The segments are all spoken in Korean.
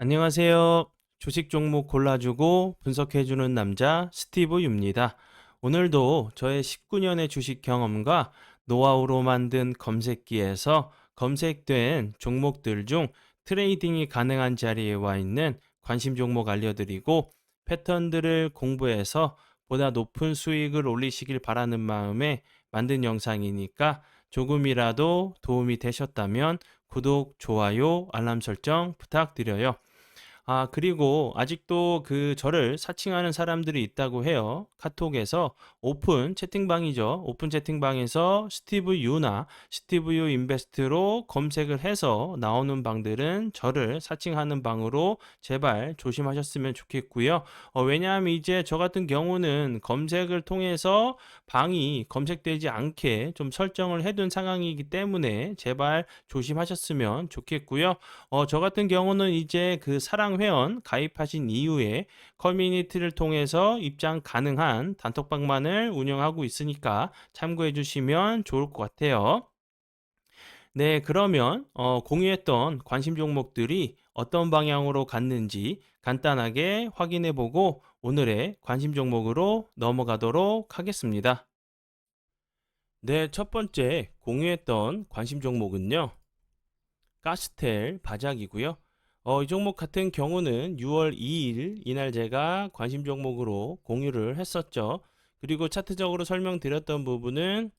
안녕하세요. 주식 종목 골라주고 분석해주는 남자 스티브 유입니다. 오늘도 저의 19년의 주식 경험과 노하우로 만든 검색기에서 검색된 종목들 중 트레이딩이 가능한 자리에 와 있는 관심 종목 알려드리고 패턴들을 공부해서 보다 높은 수익을 올리시길 바라는 마음에 만든 영상이니까 조금이라도 도움이 되셨다면 구독, 좋아요, 알람 설정 부탁드려요. 그리고 아직도 저를 사칭하는 사람들이 있다고 해요. 카톡에서 오픈 채팅방이죠. 오픈 채팅방에서 스티브 유나 스티브 유 인베스트로 검색을 해서 나오는 방들은 저를 사칭하는 방으로 제발 조심하셨으면 좋겠고요. 왜냐하면 이제 저 같은 경우는 검색을 통해서 방이 검색되지 않게 좀 설정을 해둔 상황이기 때문에 제발 조심하셨으면 좋겠고요. 저 같은 경우는 이제 사랑 회원 가입하신 이후에 커뮤니티를 통해서 입장 가능한 단톡방만을 운영하고 있으니까 참고해 주시면 좋을 것 같아요. 네, 그러면 공유했던 관심 종목들이 어떤 방향으로 갔는지 간단하게 확인해 보고 오늘의 관심 종목으로 넘어가도록 하겠습니다. 네, 첫 번째 공유했던 관심 종목은요. 가스텔 바작이고요. 이 종목 같은 경우는 6월 2일 이날 제가 관심 종목으로 공유를 했었죠. 그리고 차트적으로 설명드렸던 부분은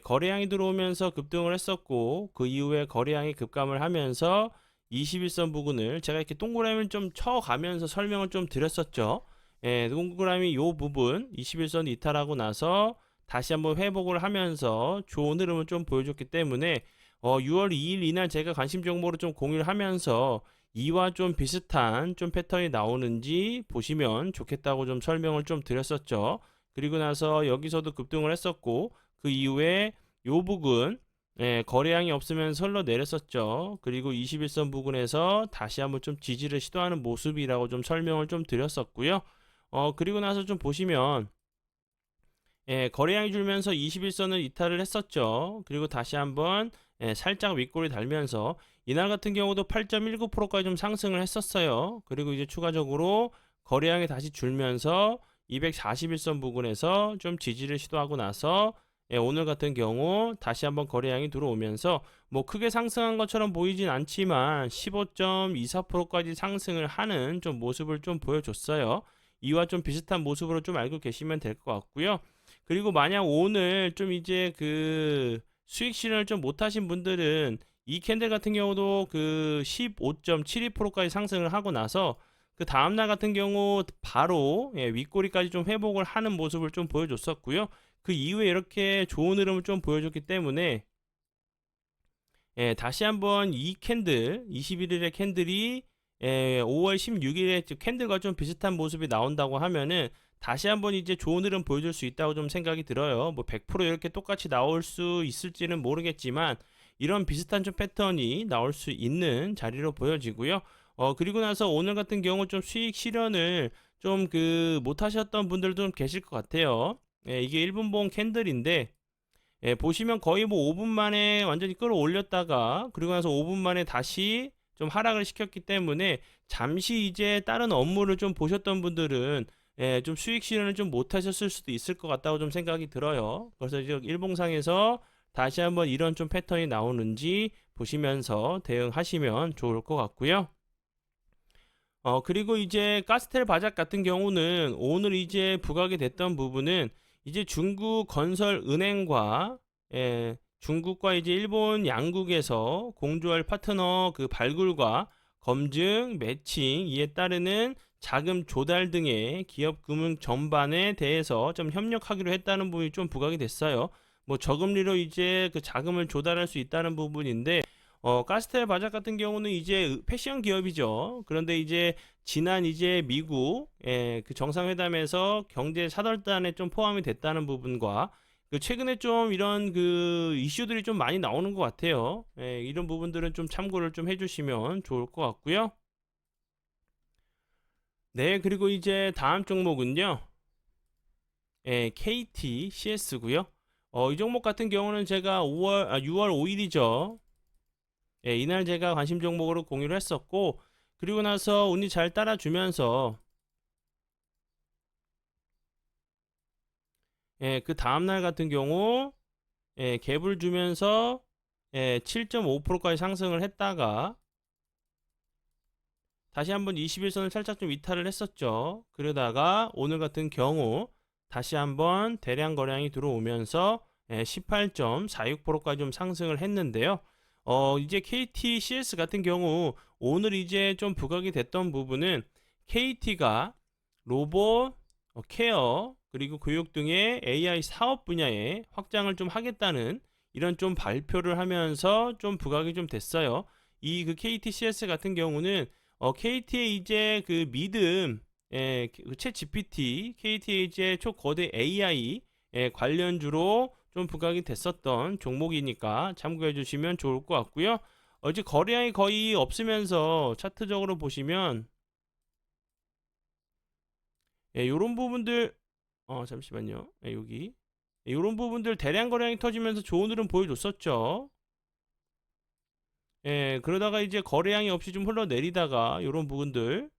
거래량이 들어오면서 급등을 했었고 그 이후에 거래량이 급감을 하면서 21선 부근을 제가 이렇게 동그라미를 좀 쳐가면서 설명을 좀 드렸었죠. 동그라미 요 부분 21선 이탈하고 나서 다시 한번 회복을 하면서 좋은 흐름을 좀 보여줬기 때문에 6월 2일 이날 제가 관심 정보를 좀 공유를 하면서 이와 좀 비슷한 좀 패턴이 나오는지 보시면 좋겠다고 좀 설명을 좀 드렸었죠. 그리고 나서 여기서도 급등을 했었고 그 이후에 요 부근 거래량이 없으면 설러 내렸었죠. 그리고 21선 부근에서 다시 한번 좀 지지를 시도하는 모습이라고 좀 설명을 좀 드렸었고요. 그리고 나서 좀 보시면 거래량이 줄면서 21선을 이탈을 했었죠. 그리고 다시 한번 살짝 윗골이 달면서 이날 같은 경우도 8.19%까지 좀 상승을 했었어요. 그리고 이제 추가적으로 거래량이 다시 줄면서 241선 부근에서 좀 지지를 시도하고 나서 오늘 같은 경우 다시 한번 거래량이 들어오면서 뭐 크게 상승한 것처럼 보이진 않지만 15.24%까지 상승을 하는 좀 모습을 좀 보여줬어요. 이와 좀 비슷한 모습으로 좀 알고 계시면 될 것 같고요. 그리고 만약 오늘 좀 이제 수익 실현을 좀 못하신 분들은 이 캔들 같은 경우도 15.72%까지 상승을 하고 나서 그 다음날 같은 경우 바로 윗꼬리까지 좀 회복을 하는 모습을 좀 보여줬었고요. 그 이후에 이렇게 좋은 흐름을 좀 보여줬기 때문에 다시 한번 이 캔들 21일의 캔들이 5월 16일에 캔들과 좀 비슷한 모습이 나온다고 하면은 다시 한번 이제 좋은 흐름 보여줄 수 있다고 좀 생각이 들어요. 뭐 100% 이렇게 똑같이 나올 수 있을지는 모르겠지만 이런 비슷한 좀 패턴이 나올 수 있는 자리로 보여지고요. 그리고 나서 오늘 같은 경우 좀 수익 실현을 좀 못하셨던 분들도 좀 계실 것 같아요. 이게 1분봉 캔들인데 보시면 거의 뭐 5분 만에 완전히 끌어올렸다가 그리고 나서 5분 만에 다시 좀 하락을 시켰기 때문에 잠시 이제 다른 업무를 좀 보셨던 분들은 좀 수익 실현을 좀 못하셨을 수도 있을 것 같다고 좀 생각이 들어요. 그래서 이제 일봉상에서 다시 한번 이런 좀 패턴이 나오는지 보시면서 대응하시면 좋을 것 같고요. 그리고 이제 가스텔 바작 같은 경우는 오늘 이제 부각이 됐던 부분은 이제 중국 건설은행과 중국과 이제 일본 양국에서 공조할 파트너 발굴과 검증, 매칭 이에 따르는 자금 조달 등의 기업 금융 전반에 대해서 좀 협력하기로 했다는 부분이 좀 부각이 됐어요. 뭐 저금리로 이제 자금을 조달할 수 있다는 부분인데 가스텔 바작 같은 경우는 이제 패션 기업이죠. 그런데 이제 지난 이제 미국 정상회담에서 경제 사절단에 좀 포함이 됐다는 부분과 최근에 좀 이런 이슈들이 좀 많이 나오는 것 같아요. 이런 부분들은 좀 참고를 좀 해주시면 좋을 것 같고요. 네, 그리고 이제 다음 종목은요. KTCS고요. 이 종목 같은 경우는 제가 6월 5일이죠. 이날 제가 관심 종목으로 공유를 했었고 그리고 나서 운이 잘 따라주면서 그 다음날 같은 경우 갭을 주면서 7.5%까지 상승을 했다가 다시 한번 21선을 살짝 좀 이탈을 했었죠. 그러다가 오늘 같은 경우 다시 한번 대량 거래량이 들어오면서 18.46%까지 좀 상승을 했는데요. 이제 KTCS 같은 경우 오늘 이제 좀 부각이 됐던 부분은 KT가 로봇, 케어, 그리고 교육 등의 AI 사업 분야에 확장을 좀 하겠다는 이런 좀 발표를 하면서 좀 부각이 좀 됐어요. 이 그 KTCS 같은 경우는 KT의 이제 그 믿음, 그챗 GPT, KT의 이제 초거대 AI 관련주로 좀 부각이 됐었던 종목이니까 참고해 주시면 좋을 것 같고요. 이제 거래량이 거의 없으면서 차트적으로 보시면 요런 부분들 잠시만요. 여기 요런 부분들 대량 거래량이 터지면서 좋은 흐름 보여줬었죠. 그러다가 이제 거래량이 없이 좀 흘러내리다가 요런 부분들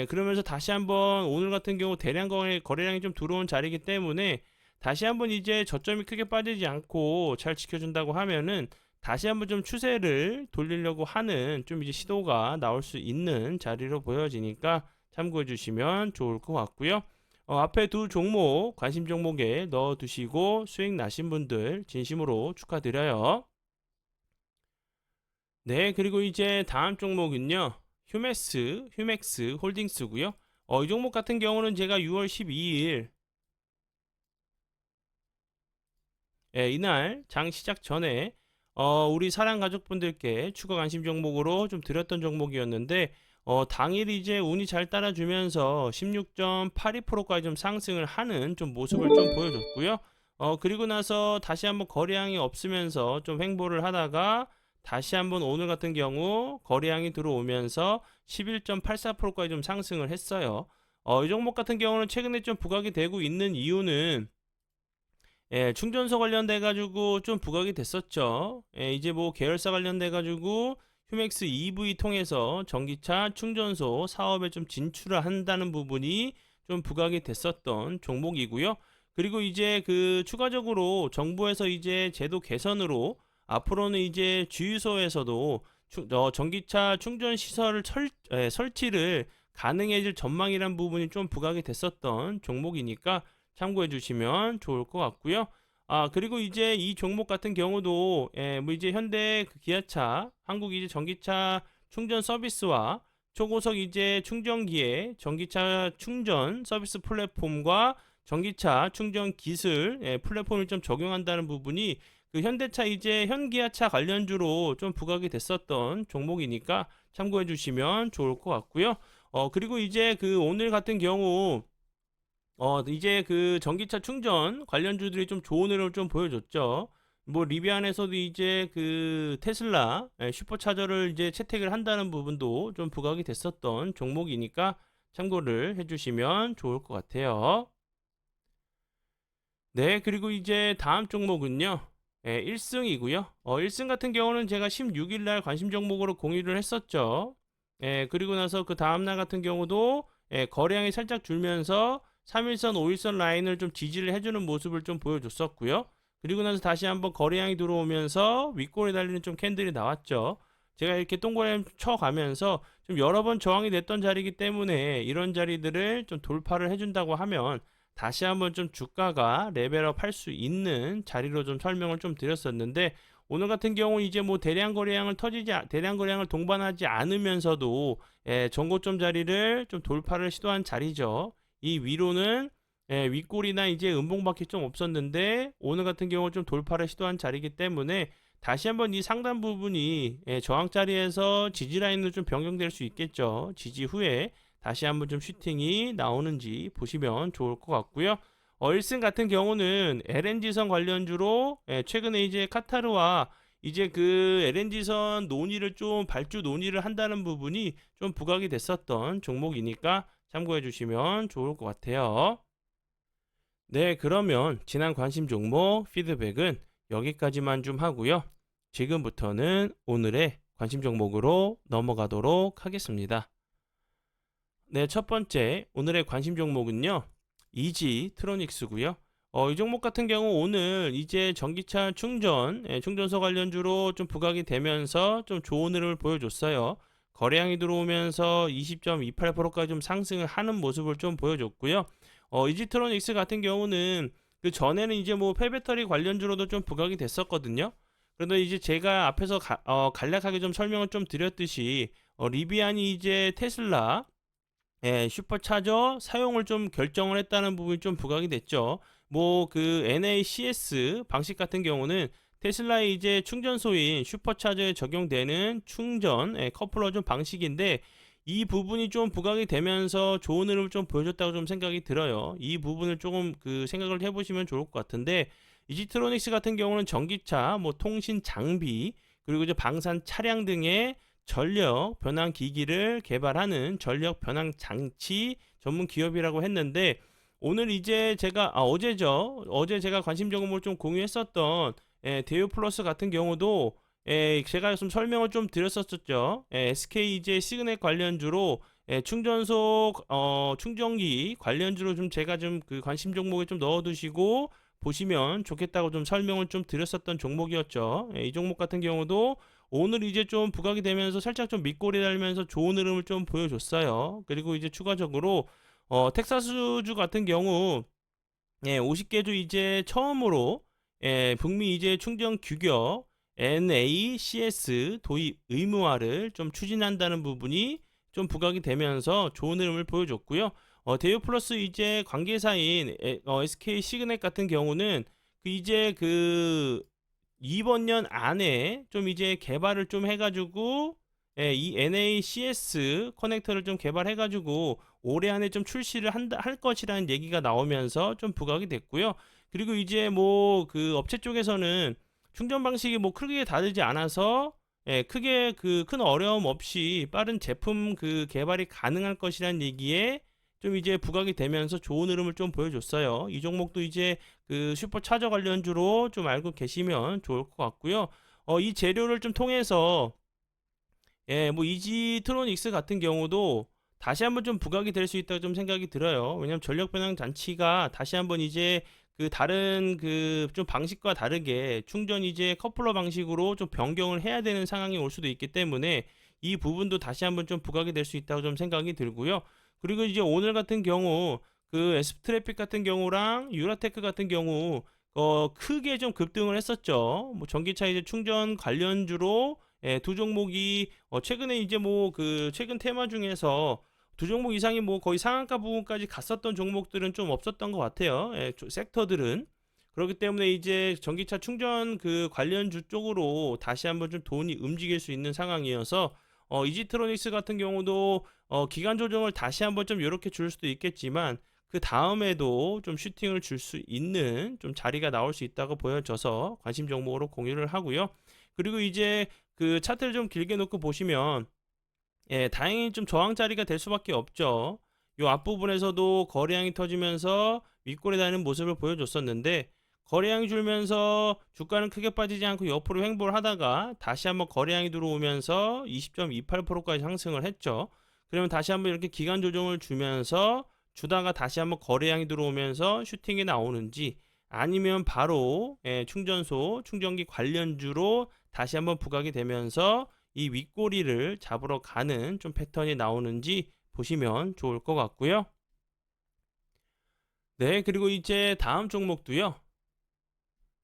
그러면서 다시 한번 오늘 같은 경우 대량 거래량이 좀 들어온 자리이기 때문에 다시 한번 이제 저점이 크게 빠지지 않고 잘 지켜준다고 하면은 다시 한번 좀 추세를 돌리려고 하는 좀 이제 시도가 나올 수 있는 자리로 보여지니까 참고해 주시면 좋을 것 같고요. 앞에 두 종목 관심 종목에 넣어 두시고 수익 나신 분들 진심으로 축하드려요. 네, 그리고 이제 다음 종목은요. 휴맥스 홀딩스고요. 이 종목 같은 경우는 제가 6월 12일 이날 장 시작 전에 우리 사랑 가족분들께 추가 관심 종목으로 좀 드렸던 종목이었는데 당일 이제 운이 잘 따라주면서 16.82%까지 좀 상승을 하는 좀 모습을 좀 보여줬고요. 그리고 나서 다시 한번 거래량이 없으면서 좀 횡보를 하다가 다시 한번 오늘 같은 경우 거래량이 들어오면서 11.84%까지 좀 상승을 했어요. 이 종목 같은 경우는 최근에 좀 부각이 되고 있는 이유는 충전소 관련돼 가지고 좀 부각이 됐었죠. 이제 뭐 계열사 관련돼 가지고 휴맥스 EV 통해서 전기차 충전소 사업에 좀 진출을 한다는 부분이 좀 부각이 됐었던 종목이고요. 그리고 이제 그 추가적으로 정부에서 이제 제도 개선으로 앞으로는 이제 주유소에서도 전기차 충전 시설을 설치를 가능해질 전망이란 부분이 좀 부각이 됐었던 종목이니까 참고해 주시면 좋을 것 같고요. 그리고 이제 이 종목 같은 경우도 뭐 이제 현대 그 기아차, 한국 이제 전기차 충전 서비스와 초고속 이제 충전기의 전기차 충전 서비스 플랫폼과 전기차 충전 기술 플랫폼을 좀 적용한다는 부분이 그 현대차 이제 현기아차 관련주로 좀 부각이 됐었던 종목이니까 참고해 주시면 좋을 것 같고요. 그리고 이제 그 오늘 같은 경우 이제 그 전기차 충전 관련주들이 좀 좋은 흐름을 좀 보여줬죠. 뭐 리비안에서도 이제 그 테슬라 슈퍼차저를 이제 채택을 한다는 부분도 좀 부각이 됐었던 종목이니까 참고를 해주시면 좋을 것 같아요. 네, 그리고 이제 다음 종목은요. 1승이고요. 1승 같은 경우는 제가 16일 날 관심 종목으로 공유를 했었죠. 그리고 나서 그 다음 날 같은 경우도 거래량이 살짝 줄면서 3일선, 5일선 라인을 좀 지지를 해주는 모습을 좀 보여줬었고요. 그리고 나서 다시 한번 거래량이 들어오면서 윗골에 달리는 좀 캔들이 나왔죠. 제가 이렇게 동그라미 쳐가면서 좀 여러 번 저항이 됐던 자리이기 때문에 이런 자리들을 좀 돌파를 해준다고 하면 다시 한번 좀 주가가 레벨업 할 수 있는 자리로 좀 설명을 좀 드렸었는데 오늘 같은 경우 이제 뭐 대량 거래량을 동반하지 않으면서도 전고점 자리를 좀 돌파를 시도한 자리죠. 이 위로는 윗골이나 이제 음봉밖에 좀 없었는데 오늘 같은 경우 좀 돌파를 시도한 자리이기 때문에 다시 한번 이 상단 부분이 저항 자리에서 지지 라인으로 좀 변경될 수 있겠죠. 지지 후에 다시 한번 좀 슈팅이 나오는지 보시면 좋을 것 같고요. 일승 같은 경우는 LNG선 관련주로 최근에 이제 카타르와 이제 그 LNG선 논의를 좀 발주 논의를 한다는 부분이 좀 부각이 됐었던 종목이니까 참고해 주시면 좋을 것 같아요. 네, 그러면 지난 관심 종목 피드백은 여기까지만 좀 하고요. 지금부터는 오늘의 관심 종목으로 넘어가도록 하겠습니다. 네, 첫 번째 오늘의 관심 종목은요. 이지트로닉스고요. 이 종목 같은 경우 오늘 이제 전기차 충전, 충전소 관련주로 좀 부각이 되면서 좀 좋은 흐름을 보여줬어요. 거래량이 들어오면서 20.28%까지 좀 상승을 하는 모습을 좀 보여줬고요. 이지트로닉스 같은 경우는 그 전에는 이제 뭐 폐배터리 관련주로도 좀 부각이 됐었거든요. 그런데 이제 제가 앞에서 간략하게 좀 설명을 좀 드렸듯이 리비안이 이제 테슬라 슈퍼차저 사용을 좀 결정을 했다는 부분이 좀 부각이 됐죠. 뭐 그 NACS 방식 같은 경우는 테슬라의 이제 충전소인 슈퍼차저에 적용되는 충전 커플러 좀 방식인데 이 부분이 좀 부각이 되면서 좋은 흐름을 좀 보여줬다고 좀 생각이 들어요. 이 부분을 조금 그 생각을 해보시면 좋을 것 같은데 이지트로닉스 같은 경우는 전기차, 뭐 통신 장비 그리고 이제 방산 차량 등의 전력 변환 기기를 개발하는 전력 변환 장치 전문 기업이라고 했는데 오늘 이제 제가 어제죠. 어제 제가 관심 정보를 좀 공유했었던 대우 플러스 같은 경우도 제가 좀 설명을 좀 드렸었죠. SK 이제 시그넷 관련주로 충전소 충전기 관련주로 좀 제가 좀 그 관심 종목에 좀 넣어두시고 보시면 좋겠다고 좀 설명을 좀 드렸었던 종목이었죠. 이 종목 같은 경우도 오늘 이제 좀 부각이 되면서 살짝 좀 밑꼬리 달면서 좋은 흐름을 좀 보여줬어요. 그리고 이제 추가적으로 텍사스주 같은 경우 50개주 이제 처음으로 북미 이제 충전 규격 NACS 도입 의무화를 좀 추진한다는 부분이 좀 부각이 되면서 좋은 흐름을 보여줬고요. 대우 플러스 이제 관계사인 SK 시그넷 같은 경우는 그 이제 그 이번 년 안에 좀 이제 개발을 좀 해가지고 이 NACS 커넥터를 좀 개발해가지고 올해 안에 좀 출시를 할 것이라는 얘기가 나오면서 좀 부각이 됐고요. 그리고 이제 뭐 그 업체 쪽에서는 충전 방식이 뭐 크게 다르지 않아서 크게 그 큰 어려움 없이 빠른 제품 그 개발이 가능할 것이라는 얘기에 좀 이제 부각이 되면서 좋은 흐름을 좀 보여줬어요. 이 종목도 이제 그 슈퍼차저 관련주로 좀 알고 계시면 좋을 것 같고요. 이 재료를 좀 통해서 뭐 이지트로닉스 같은 경우도 다시 한번 좀 부각이 될 수 있다고 좀 생각이 들어요. 왜냐면 전력 변환 장치가 다시 한번 이제 그 다른 그 좀 방식과 다르게 충전 이제 커플러 방식으로 좀 변경을 해야 되는 상황이 올 수도 있기 때문에 이 부분도 다시 한번 좀 부각이 될 수 있다고 좀 생각이 들고요. 그리고 이제 오늘 같은 경우 그 에스프트래픽 같은 경우랑 유라테크 같은 경우 크게 좀 급등을 했었죠. 뭐 전기차 이제 충전 관련주로 두 종목이 최근에 이제 뭐 그 최근 테마 중에서 두 종목 이상이 뭐 거의 상한가 부분까지 갔었던 종목들은 좀 없었던 것 같아요. 섹터들은. 그렇기 때문에 이제 전기차 충전 그 관련주 쪽으로 다시 한번 좀 돈이 움직일 수 있는 상황이어서 이지트로닉스 같은 경우도 기간 조정을 다시 한번 좀 이렇게 줄 수도 있겠지만 그 다음에도 좀 슈팅을 줄 수 있는 좀 자리가 나올 수 있다고 보여져서 관심 종목으로 공유를 하고요. 그리고 이제 그 차트를 좀 길게 놓고 보시면 다행히 좀 저항 자리가 될 수밖에 없죠. 요 앞부분에서도 거래량이 터지면서 윗골에 다니는 모습을 보여줬었는데 거래량이 줄면서 주가는 크게 빠지지 않고 옆으로 횡보를 하다가 다시 한번 거래량이 들어오면서 20.28%까지 상승을 했죠. 그러면 다시 한번 이렇게 기간 조정을 주면서 주다가 다시 한번 거래량이 들어오면서 슈팅이 나오는지 아니면 바로 충전소, 충전기 관련주로 다시 한번 부각이 되면서 이 윗꼬리를 잡으러 가는 좀 패턴이 나오는지 보시면 좋을 것 같고요. 네, 그리고 이제 다음 종목도요.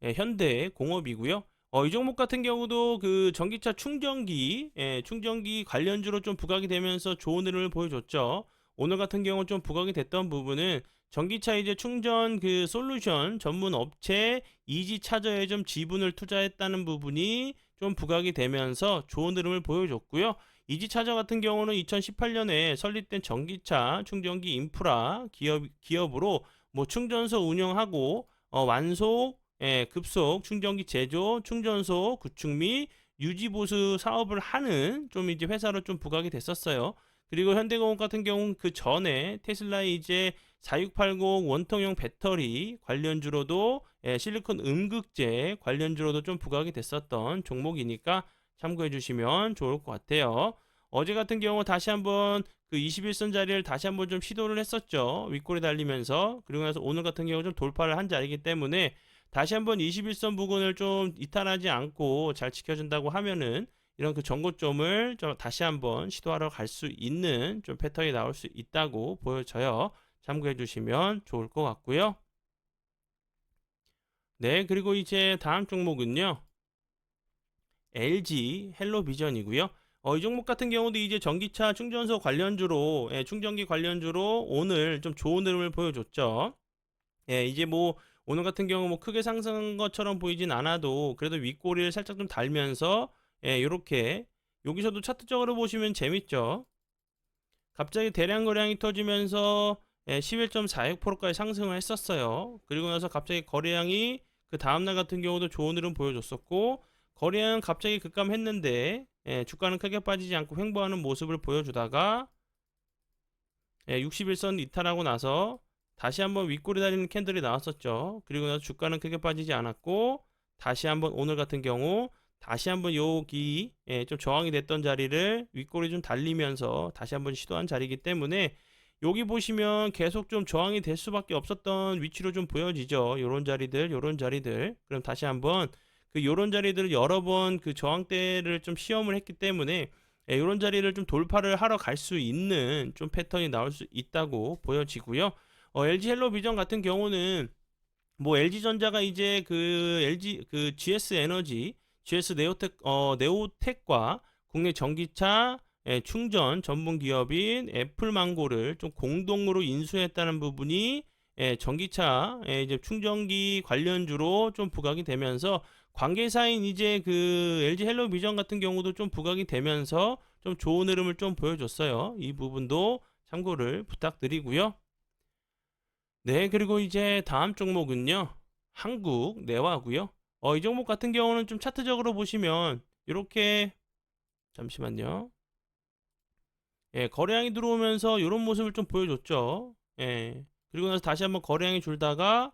현대공업이고요. 이 종목 같은 경우도 그 전기차 충전기, 충전기 관련주로 좀 부각이 되면서 좋은 흐름을 보여줬죠. 오늘 같은 경우 좀 부각이 됐던 부분은 전기차 이제 충전 그 솔루션 전문 업체 이지차저에 좀 지분을 투자했다는 부분이 좀 부각이 되면서 좋은 흐름을 보여줬고요. 이지차저 같은 경우는 2018년에 설립된 전기차 충전기 인프라 기업으로 뭐 충전소 운영하고 완속 급속 충전기 제조, 충전소 구축 및 유지 보수 사업을 하는 좀 이제 회사로 좀 부각이 됐었어요. 그리고 현대공업 같은 경우는 그 전에 테슬라의 이제 4680 원통형 배터리 관련주로도 실리콘 음극재 관련주로도 좀 부각이 됐었던 종목이니까 참고해 주시면 좋을 것 같아요. 어제 같은 경우 다시 한번 그 21선 자리를 다시 한번 좀 시도를 했었죠. 윗골이 달리면서. 그리고 나서 오늘 같은 경우 좀 돌파를 한 자리이기 때문에 다시 한번 21선 부근을 좀 이탈하지 않고 잘 지켜준다고 하면은 이런 그 전고점을 좀 다시 한번 시도하러 갈 수 있는 좀 패턴이 나올 수 있다고 보여져요. 참고해 주시면 좋을 것 같고요. 네, 그리고 이제 다음 종목은요. LG 헬로비전이고요. 이 종목 같은 경우도 이제 전기차 충전소 관련주로, 충전기 관련주로 오늘 좀 좋은 흐름을 보여줬죠. 이제 뭐 오늘 같은 경우 뭐 크게 상승한 것처럼 보이진 않아도 그래도 윗꼬리를 살짝 좀 달면서 이렇게 여기서도 차트적으로 보시면 재밌죠. 갑자기 대량 거래량이 터지면서 11.46%까지 상승을 했었어요. 그리고 나서 갑자기 거래량이 그 다음날 같은 경우도 좋은 흐름 보여줬었고 거래량은 갑자기 급감했는데 주가는 크게 빠지지 않고 횡보하는 모습을 보여주다가 61선 이탈하고 나서 다시 한번 윗꼬리 달리는 캔들이 나왔었죠. 그리고 나서 주가는 크게 빠지지 않았고 다시 한번 오늘 같은 경우 다시 한번 여기 좀 저항이 됐던 자리를 윗꼬리 좀 달리면서 다시 한번 시도한 자리이기 때문에 여기 보시면 계속 좀 저항이 될 수밖에 없었던 위치로 좀 보여지죠. 요런 자리들. 그럼 다시 한번 그 요런 자리들을 여러 번 그 저항대를 좀 시험을 했기 때문에 이런 자리를 좀 돌파를 하러 갈 수 있는 좀 패턴이 나올 수 있다고 보여지고요. LG 헬로비전 같은 경우는 뭐 LG전자가 이제 그 LG 그 GS 에너지, GS 네오텍과 국내 전기차 충전 전문 기업인 애플망고를 좀 공동으로 인수했다는 부분이 전기차 이제 충전기 관련주로 좀 부각이 되면서 관계사인 이제 그 LG 헬로비전 같은 경우도 좀 부각이 되면서 좀 좋은 흐름을 좀 보여줬어요. 이 부분도 참고를 부탁드리고요. 네, 그리고 이제 다음 종목은요. 한국 내화고요. 이 종목 같은 경우는 좀 차트적으로 보시면 이렇게 잠시만요. 거래량이 들어오면서 이런 모습을 좀 보여줬죠. 그리고 나서 다시 한번 거래량이 줄다가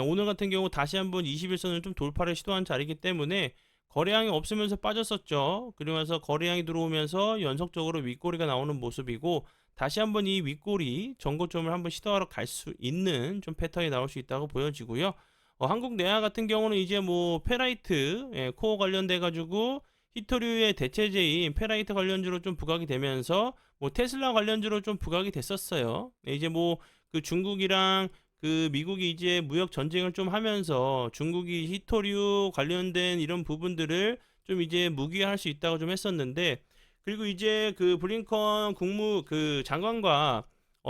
오늘 같은 경우 다시 한번 21선을 좀 돌파를 시도한 자리이기 때문에 거래량이 없으면서 빠졌었죠. 그리고 나서 거래량이 들어오면서 연속적으로 윗꼬리가 나오는 모습이고 다시 한번 이 윗꼬리 전고점을 한번 시도하러 갈 수 있는 좀 패턴이 나올 수 있다고 보여지고요. 한국 내화 같은 경우는 이제 뭐 페라이트 코어 관련돼 가지고 히토류의 대체제인 페라이트 관련주로 좀 부각이 되면서 뭐 테슬라 관련주로 좀 부각이 됐었어요. 이제 뭐 그 중국이랑 그 미국이 이제 무역 전쟁을 좀 하면서 중국이 히토류 관련된 이런 부분들을 좀 이제 무기화할 수 있다고 좀 했었는데 그리고 이제 그 블링컨 국무 그 장관과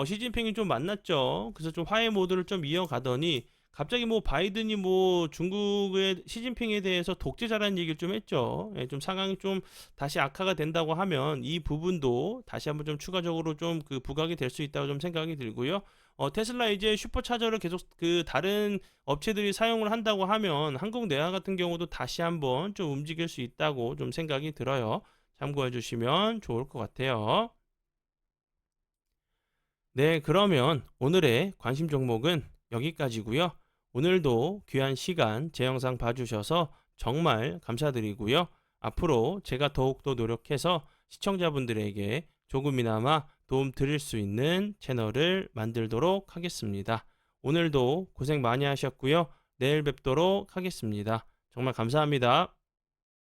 시진핑이 좀 만났죠. 그래서 좀 화해 모드를 좀 이어가더니 갑자기 뭐 바이든이 뭐 중국의 시진핑에 대해서 독재자라는 얘기를 좀 했죠. 좀 상황이 좀 다시 악화가 된다고 하면 이 부분도 다시 한번 좀 추가적으로 좀 그 부각이 될 수 있다고 좀 생각이 들고요. 테슬라 이제 슈퍼차저를 계속 그 다른 업체들이 사용을 한다고 하면 한국 내화 같은 경우도 다시 한번 좀 움직일 수 있다고 좀 생각이 들어요. 참고해 주시면 좋을 것 같아요. 네, 그러면 오늘의 관심 종목은 여기까지고요. 오늘도 귀한 시간 제 영상 봐주셔서 정말 감사드리고요. 앞으로 제가 더욱더 노력해서 시청자분들에게 조금이나마 도움 드릴 수 있는 채널을 만들도록 하겠습니다. 오늘도 고생 많이 하셨고요. 내일 뵙도록 하겠습니다. 정말 감사합니다.